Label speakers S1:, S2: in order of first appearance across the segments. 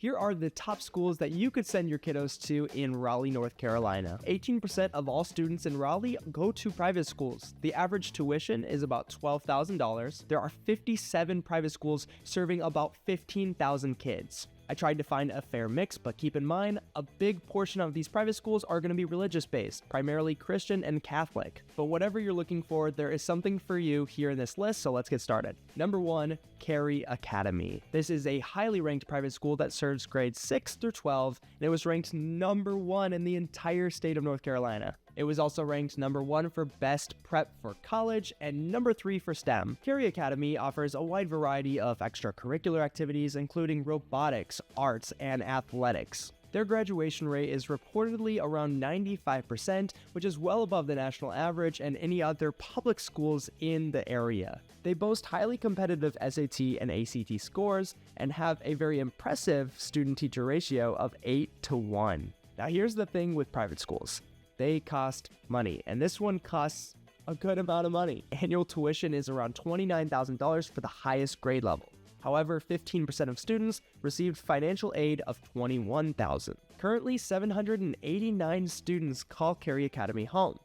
S1: Here are the top schools that you could send your kiddos to in Raleigh, North Carolina. 18% of all students in Raleigh go to private schools. The average tuition is about $12,000. There are 57 private schools serving about 15,000 kids. I tried to find a fair mix, but keep in mind, a big portion of these private schools are going to be religious-based, primarily Christian and Catholic. But whatever you're looking for, there is something for you here in this list, so let's get started. Number 1, Carey Academy. This is a highly ranked private school that serves grades 6 through 12, and it was ranked number 1 in the entire state of North Carolina. It was also ranked number 1 for best prep for college and number 3 for STEM. Carey Academy offers a wide variety of extracurricular activities, including robotics, arts, and athletics. Their graduation rate is reportedly around 95%, which is well above the national average and any other public schools in the area. They boast highly competitive SAT and ACT scores and have a very impressive student-teacher ratio of 8-to-1. Now here's the thing with private schools. They cost money, and this one costs a good amount of money. Annual tuition is around $29,000 for the highest grade level. However, 15% of students received financial aid of $21,000. Currently, 789 students call Carey Academy home.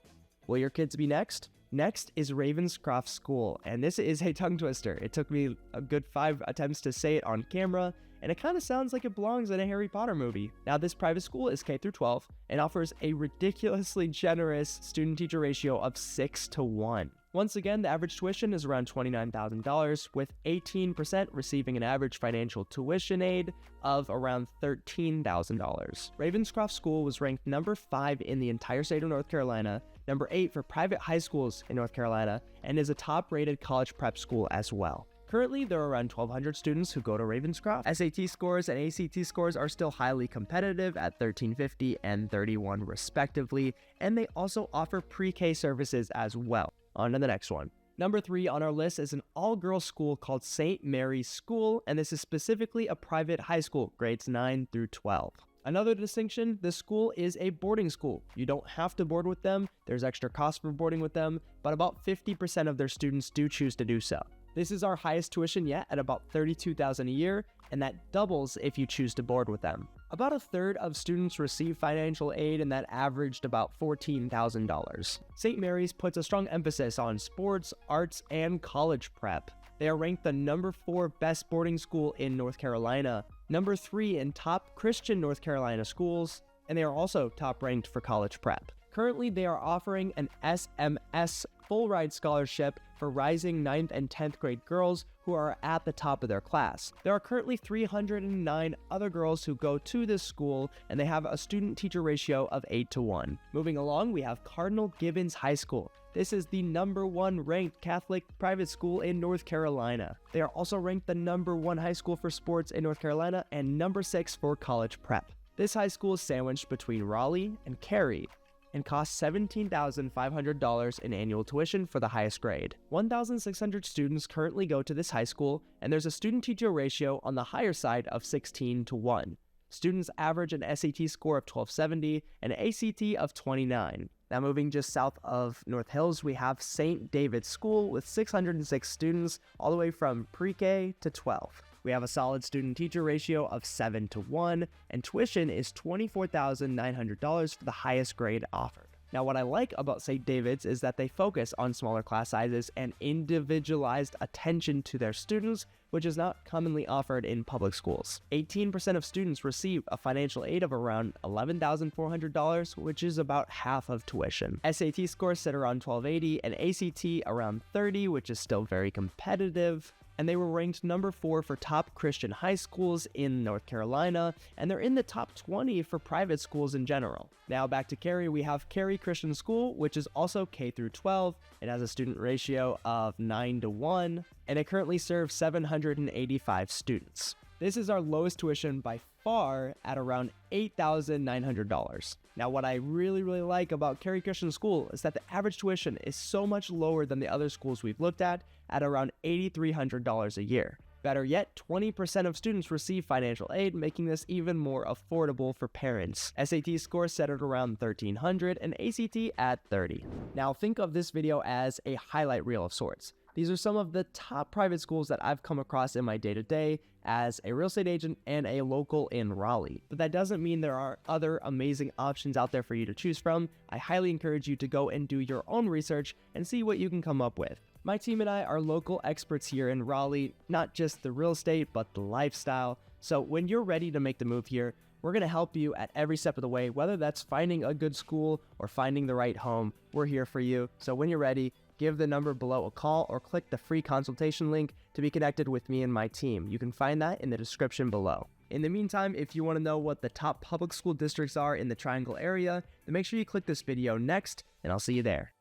S1: Will your kids be next? Next is Ravenscroft School, and this is a tongue twister. It took me a good 5 attempts to say it on camera, and it kind of sounds like it belongs in a Harry Potter movie. Now, this private school is K through 12 and offers a ridiculously generous student-teacher ratio of 6-to-1. Once again, the average tuition is around $29,000, with 18% receiving an average financial tuition aid of around $13,000. Ravenscroft School was ranked number 5 in the entire state of North Carolina, number 8 for private high schools in North Carolina, and is a top-rated college prep school as well. Currently, there are around 1,200 students who go to Ravenscroft. SAT scores and ACT scores are still highly competitive at 1350 and 31 respectively, and they also offer pre-K services as well. On to the next one. Number 3 on our list is an all-girls school called St. Mary's School, and this is specifically a private high school, grades 9 through 12. Another distinction, this school is a boarding school. You don't have to board with them, there's extra cost for boarding with them, but about 50% of their students do choose to do so. This is our highest tuition yet at about $32,000 a year, and that doubles if you choose to board with them. About a third of students receive financial aid, and that averaged about $14,000. St. Mary's puts a strong emphasis on sports, arts, and college prep. They are ranked the number 4 best boarding school in North Carolina, number 3 in top Christian North Carolina schools, and they are also top ranked for college prep. Currently, they are offering an SMS full ride scholarship for rising 9th and 10th grade girls who are at the top of their class. There are currently 309 other girls who go to this school, and they have a student-teacher ratio of 8-to-1. Moving along, we have Cardinal Gibbons High School. This is the number 1 ranked Catholic private school in North Carolina. They are also ranked the number 1 high school for sports in North Carolina and number 6 for college prep. This high school is sandwiched between Raleigh and Carey, and costs $17,500 in annual tuition for the highest grade. 1,600 students currently go to this high school, and there's a student-teacher ratio on the higher side of 16-to-1. Students average an SAT score of 1270 and an ACT of 29. Now moving just south of North Hills, we have St. David's School with 606 students all the way from pre-K to 12. We have a solid student-teacher ratio of 7-to-1, and tuition is $24,900 for the highest grade offered. Now, what I like about St. David's is that they focus on smaller class sizes and individualized attention to their students, which is not commonly offered in public schools. 18% of students receive a financial aid of around $11,400, which is about half of tuition. SAT scores sit around 1280 and ACT around 30, which is still very competitive. And they were ranked number 4 for top Christian high schools in North Carolina, and they're in the top 20 for private schools in general. Now back to Carey, we have Carey Christian School, which is also K through 12. It has a student ratio of 9-to-1, and it currently serves 785 students. This is our lowest tuition by far at around $8,900. Now, what I really like about Carey Christian School is that the average tuition is so much lower than the other schools we've looked at around $8,300 a year. Better yet, 20% of students receive financial aid, making this even more affordable for parents. SAT scores set at around 1,300 and ACT at 30. Now think of this video as a highlight reel of sorts. These are some of the top private schools that I've come across in my day-to-day as a real estate agent and a local in Raleigh. But that doesn't mean there aren't other amazing options out there for you to choose from. I highly encourage you to go and do your own research and see what you can come up with. My team and I are local experts here in Raleigh, not just the real estate, but the lifestyle. So when you're ready to make the move here, we're going to help you at every step of the way, whether that's finding a good school or finding the right home. We're here for you. So when you're ready, give the number below a call or click the free consultation link to be connected with me and my team. You can find that in the description below. In the meantime, if you want to know what the top public school districts are in the Triangle area, then make sure you click this video next, and I'll see you there.